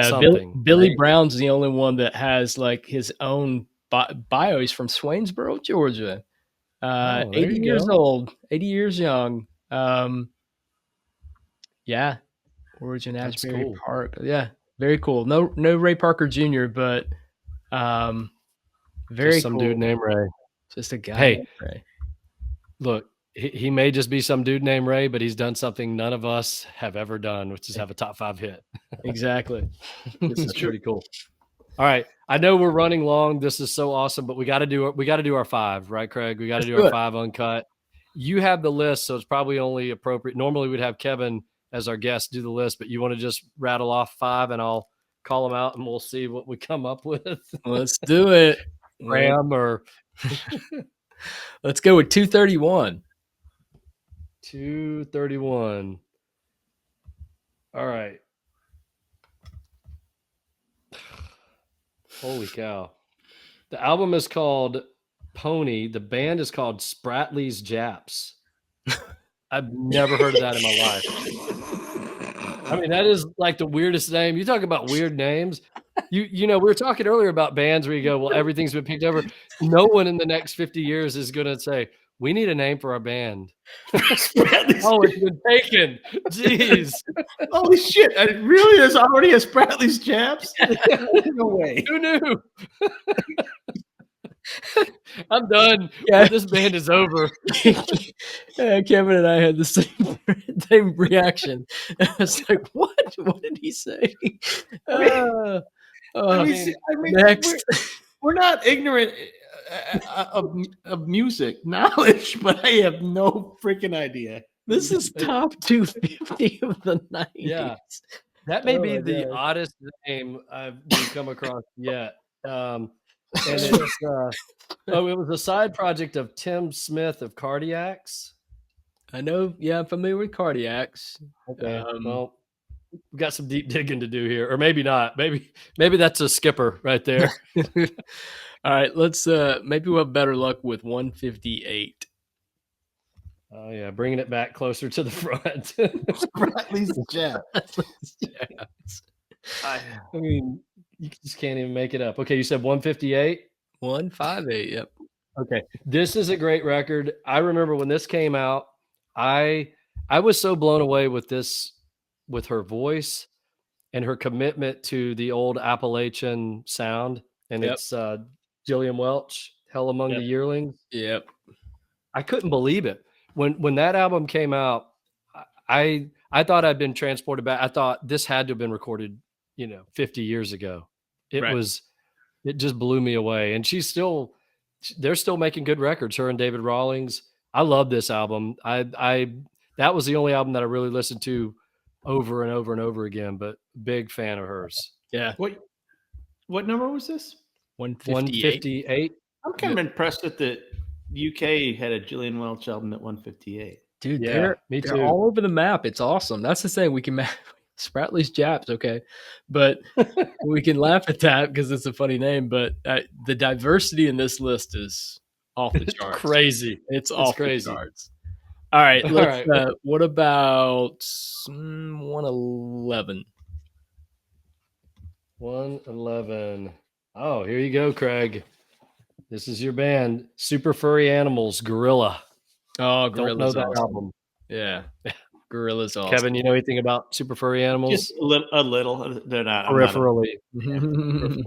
something. Billy Brown's the only one that has like his own bio. He's from Swainsboro, Georgia. 80 years old, 80 years young. Yeah. Origin Asbury Park. Yeah. Very cool. No Ray Parker Jr., but very just some dude named Ray. Just a guy. Hey, Ray. Look, he may just be some dude named Ray, but he's done something none of us have ever done, which is have a top 5 hit. Exactly. This is pretty cool. All right. I know we're running long. This is so awesome, but we got to do our 5, right, Craig? We got to do our 5 uncut. You have the list, so it's probably only appropriate. Normally we'd have Kevin as our guest do the list, but you want to just rattle off 5 and I'll call them out and we'll see what we come up with. Let's do it. Ram or let's go with 231. 231. All right. Holy cow. The album is called Pony. The band is called Spratley's Japs. I've never heard of that in my life. I mean, that is like the weirdest name. You talk about weird names. We were talking earlier about bands where you go, well, everything's been picked over. No one in the next 50 years is going to say, we need a name for our band. It's been taken. Jeez. Holy shit. Really? There's already a Spratley's Japs? No way. Who knew? I'm done. Yeah. This band is over. Kevin and I had the same reaction. I was like, what? What did he say? Next. We're not ignorant of music knowledge, but I have no freaking idea. This is top 250 of the 90s. Yeah. That may be the oddest name I've come across yet. And it's it was a side project of Tim Smith of Cardiacs. I know. Yeah, I'm familiar with Cardiacs. Okay. Well, we've got some deep digging to do here, or maybe not. Maybe that's a skipper right there. All right, let's maybe we'll have better luck with 158. Oh yeah, bringing it back closer to the front. Spratley's Japs. I mean, you just can't even make it up. Okay, you said 158? 158, yep. Okay. This is a great record. I remember when this came out, I was so blown away with her voice and her commitment to the old Appalachian sound. And it's Gillian Welch, Hell Among the Yearlings. Yep. I couldn't believe it. When that album came out, I thought I'd been transported back. I thought this had to have been recorded, 50 years ago. It just blew me away. And they're still making good records, her and David Rawlings. I love this album. That was the only album that I really listened to over and over and over again, but big fan of hers. Yeah. What number was this? 158. I'm kind of impressed that the UK had a Gillian Welch album at 158. Dude, they're all over the map. It's awesome. That's the thing. We can Spratley's Japs, okay, but we can laugh at that because it's a funny name. But the diversity in this list is off the charts. Crazy. It's off crazy. The charts. All right. What about 111? 111. Oh, here you go, Craig. This is your band, Super Furry Animals, Gorilla. Oh, Gorilla's that awesome. album. Yeah. Gorilla's awesome. Kevin, you know anything about Super Furry Animals? Just a little. They're not peripherally.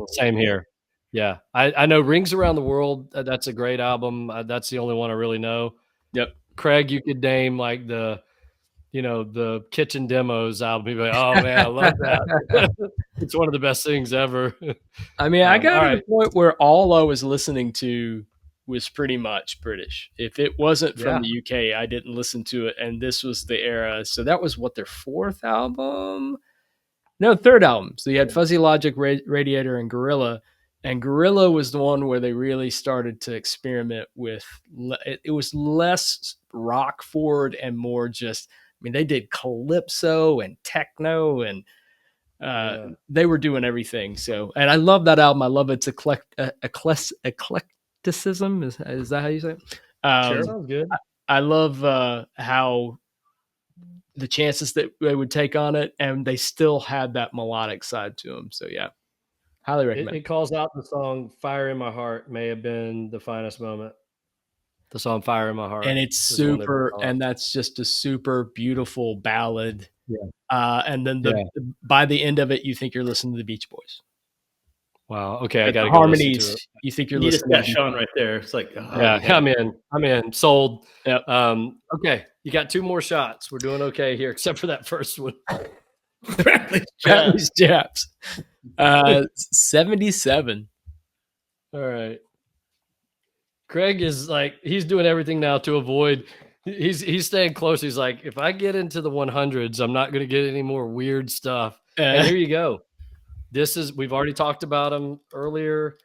Same here. Yeah. I know Rings Around the World. That's a great album. That's the only one I really know. Yep. Craig, you could name like the Kitchen Demos album. You'd be like, oh man, I love that. It's one of the best things ever. I mean, I got to the point where all I was listening to was pretty much British. If it wasn't from the UK, I didn't listen to it. And this was the era. So that was their fourth album? No, third album. So you had Fuzzy Logic, Radiator, and Gorilla. And Gorilla was the one where they really started to experiment with. It was less rock forward and more just, I mean, they did calypso and techno and they were doing everything. So, and I love that album. I love its eclecticism. Is that how you say it? Sure, sounds good. I love how the chances that they would take on it, and they still had that melodic side to them. So yeah, highly recommend. It calls out the song "Fire in My Heart" may have been the finest moment. The song "Fire in My Heart," and it's super, and that's just a super beautiful ballad. Yeah. And then by the end of it, you think you're listening to the Beach Boys. Wow. Okay, I got to harmonies. To it. You think you're listening to Shawn right there. It's like, I'm in. Sold. Yep. Okay, you got 2 more shots. We're doing okay here, except for that first one. Bradley's Japs. 77. All right. Craig is like, he's doing everything now to avoid. He's staying close. He's like, if I get into the 100s, I'm not going to get any more weird stuff. And here you go. We've already talked about him earlier.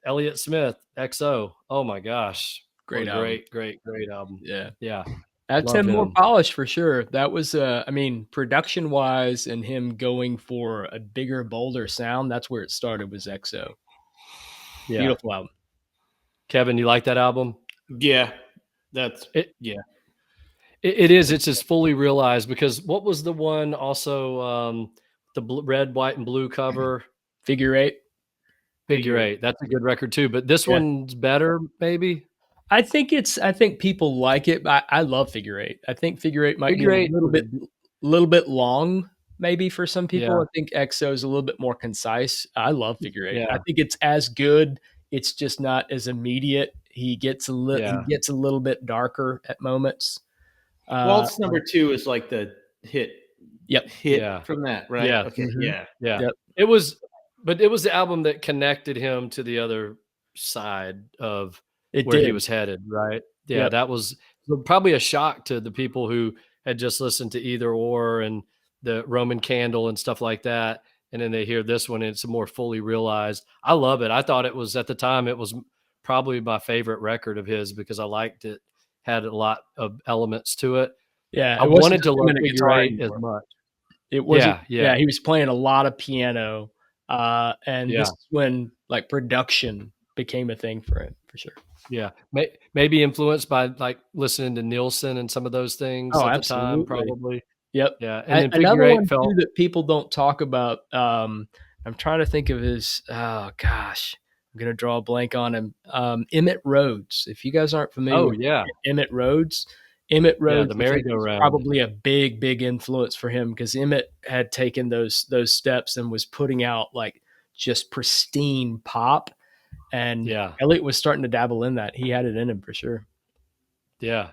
Elliott Smith, XO. Oh my gosh. Great album. Yeah. That's him more polished for sure. That was, production wise and him going for a bigger, bolder sound. That's where it started, was XO. Yeah. Beautiful album. Kevin, you like that album? Yeah. That's it. Yeah. It is. It's just fully realized, because what was the one also, the red, white, and blue cover? Figure Eight. That's a good record too, but this one's better, maybe. I think people like it. I love Figure Eight. I think Figure Eight might be a little bit long, maybe, for some people. Yeah. I think XO is a little bit more concise. I love Figure Eight. Yeah. I think it's as good. It's just not as immediate. He gets a little bit darker at moments. Waltz number 2 is like the hit. Hit from that, right? Yeah. Okay. Mm-hmm. Yeah. Yep. It was the album that connected him to the other side of where he was headed, right? Yeah. Yep. That was probably a shock to the people who had just listened to Either Or and the Roman Candle and stuff like that. And then they hear this one and it's more fully realized. I love it. I thought it was, at the time, it was probably my favorite record of his, because I liked it. Had a lot of elements to it. Yeah. I wanted to learn Figure Eight as much. It was, yeah. He was playing a lot of piano. And this is when like production became a thing for him, for sure. Yeah. Maybe influenced by like listening to Nielsen and some of those things at the time, probably. Yep. Yeah. And then another one too that people don't talk about. I'm trying to think of his, I'm going to draw a blank on him. Emmett Rhodes. If you guys aren't familiar with Emmett Rhodes, the merry-go-round, probably a big, big influence for him, because Emmett had taken those steps and was putting out like just pristine pop. And Elliott was starting to dabble in that. He had it in him for sure. Yeah.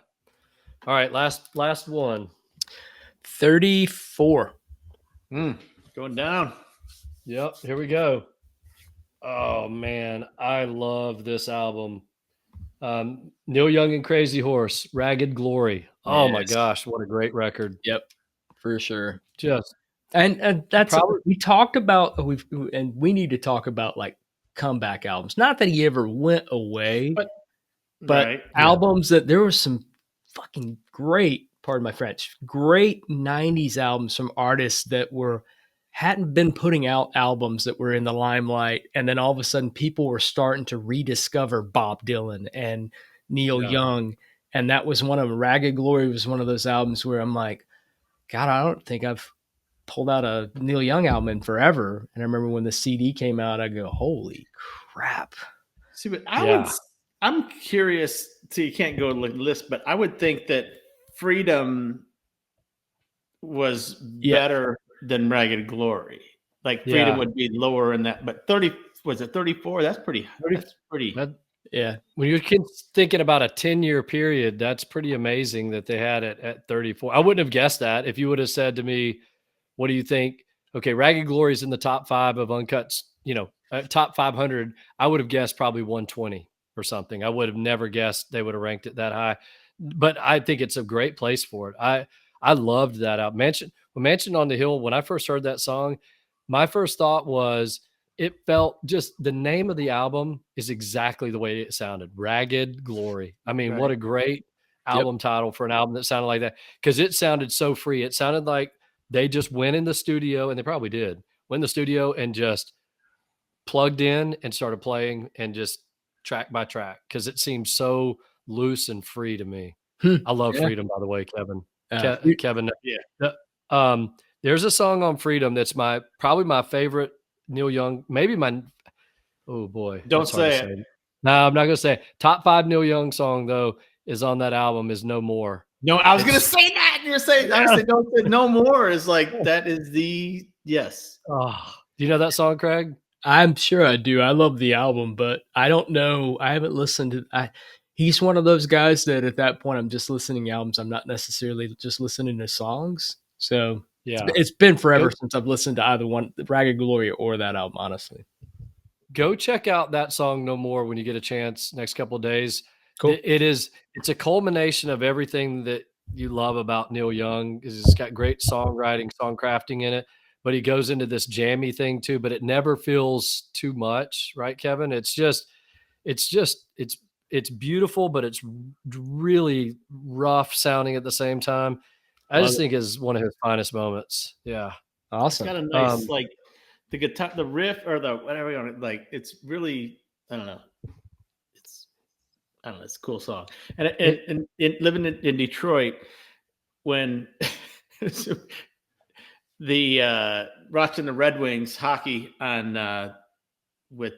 All right. Last one. 34. Going down. Yep. Here we go. Oh man, I love this album. Neil Young and Crazy Horse, Ragged Glory. Oh my gosh, what a great record. Yep, for sure. Just and that's we talked about. We need to talk about like comeback albums. Not that he ever went away, but albums that there was some fucking great, pardon my French, great 90s albums from artists that hadn't been putting out albums that were in the limelight. And then all of a sudden people were starting to rediscover Bob Dylan and Neil Young. And that was one of them. Ragged Glory was one of those albums where I'm like, God, I don't think I've pulled out a Neil Young album in forever. And I remember when the CD came out, I go, holy crap. See, but I'm curious. So you can't go list, but I would think that Freedom was better than Ragged Glory. Like Freedom would be lower in that, but was it 34? That's pretty. Yeah. When you're thinking about a 10-year period, that's pretty amazing that they had it at 34. I wouldn't have guessed that if you would have said to me, what do you think? Okay, Ragged Glory's in the top 5 of Uncut's, top 500. I would have guessed probably 120 or something. I would have never guessed they would have ranked it that high. But I think it's a great place for it. I loved that album. Mansion on the Hill, when I first heard that song, my first thought was it felt just the name of the album is exactly the way it sounded. Ragged Glory. I mean, right. What a great album title for an album that sounded like that, because it sounded so free. It sounded like they just went in the studio, and they probably did, went in the studio and just plugged in and started playing and just track by track, because it seems so loose and free to me. I love Freedom, by the way, Kevin. Kevin. Yeah. There's a song on Freedom that's probably my favorite Neil Young. Maybe oh boy. Don't say it. No, I'm not going to say it. Top 5 Neil Young song, though, is on that album is No More. No, I was going to say that. You're saying, I said, don't say No More is like, that is the, yes. Oh, do you know that song, Craig? I'm sure I do. I love the album, but I don't know. I haven't listened to he's one of those guys that at that point I'm just listening to albums. I'm not necessarily just listening to songs. So yeah, it's been forever since I've listened to either one, Ragged Glory or that album, honestly. Go check out that song No More when you get a chance next couple of days. Cool. It's a culmination of everything that you love about Neil Young. It's got great songwriting, song crafting in it, but he goes into this jammy thing too, but it never feels too much, right, Kevin? It's beautiful, but it's really rough sounding at the same time. I just think is one of his finest moments. Yeah. Awesome. It's got a nice, like the guitar, the riff or the whatever on it. Like it's really, I don't know. It's a cool song. And living in Detroit, when the watching the Red Wings hockey on with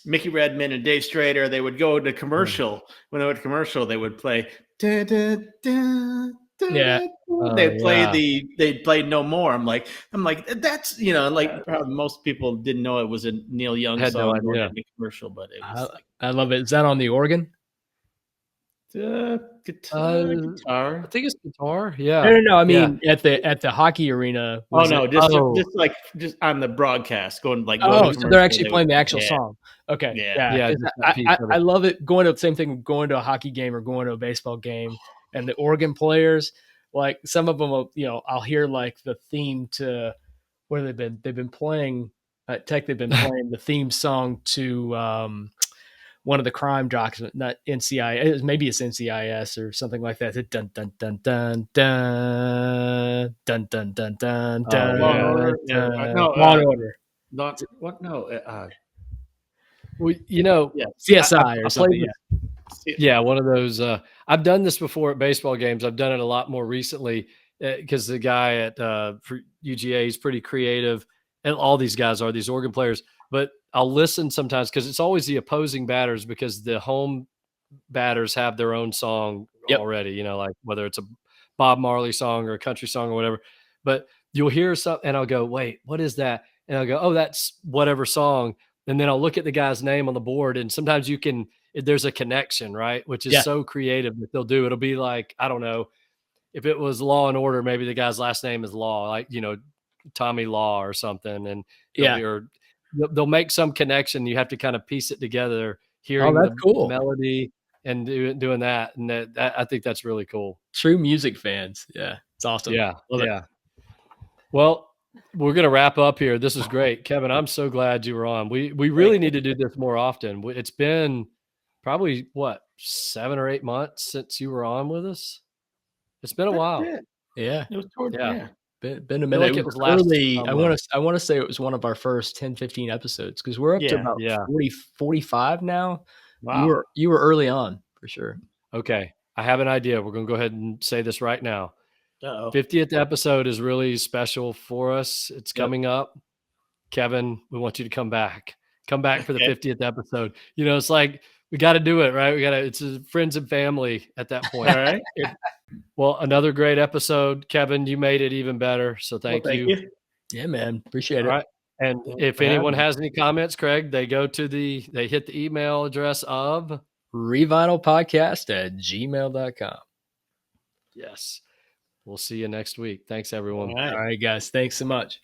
Mickey Redmond and Dave Strader, they would go to commercial. When they went to commercial, they would play. They'd play No More. I'm like, that's, like probably most people didn't know it was a Neil Young song in the commercial, but it was I love it. Is that on the organ? Guitar. I think it's guitar. Yeah. No. I mean, at the hockey arena. Just on the broadcast going so they're actually playing the actual song. Okay. Yeah. I love it. Going to the same thing, going to a hockey game or going to a baseball game, and the organ players, like some of them, I'll hear like the theme to where they've been playing at Tech. They've been playing the theme song to one of the crime docs, not NCIS, maybe it's NCIS or something like that. Dun dun dun dun dun dun dun dun dun dun. Law and Order. Not what? No. Well, CSI or something. Yeah, one of those. I've done this before at baseball games. I've done it a lot more recently because the guy at for UGA, he's pretty creative, and all these guys are these organ players. But I'll listen sometimes because it's always the opposing batters, because the home batters have their own song already, like whether it's a Bob Marley song or a country song or whatever. But you'll hear something and I'll go, wait, what is that? And I'll go, oh, that's whatever song. And then I'll look at the guy's name on the board, and sometimes there's a connection, right? Which is so creative that they'll do. It'll be like, I don't know, if it was Law and Order, maybe the guy's last name is Law, like, Tommy Law or something. And they'll make some connection. You have to kind of piece it together, hearing the melody and doing that. And I think that's really cool. True music fans. Yeah. It's awesome. Yeah. Yeah. Well, we're going to wrap up here. This is great. Kevin, I'm so glad you were on. We really need to do this more often. It's been probably 7 or 8 months since you were on with us. It's been a while. Yeah. It was been a minute. It was early. I want to say it was one of our first 10, 15 episodes, because we're up to about 40, 45 now. Wow. You were early on for sure. Okay. I have an idea. We're going to go ahead and say this right now. 50th episode is really special for us. It's coming up. Kevin, we want you to come back for the 50th episode. It's like, we got to do it, right? It's friends and family at that point. All right. Well, another great episode. Kevin, you made it even better. So thank you. Yeah, man. Appreciate it. All right. And if anyone has any comments, Craig, they hit the email address of revinylpodcast@gmail.com. Yes. We'll see you next week. Thanks, everyone. All right, guys. Thanks so much.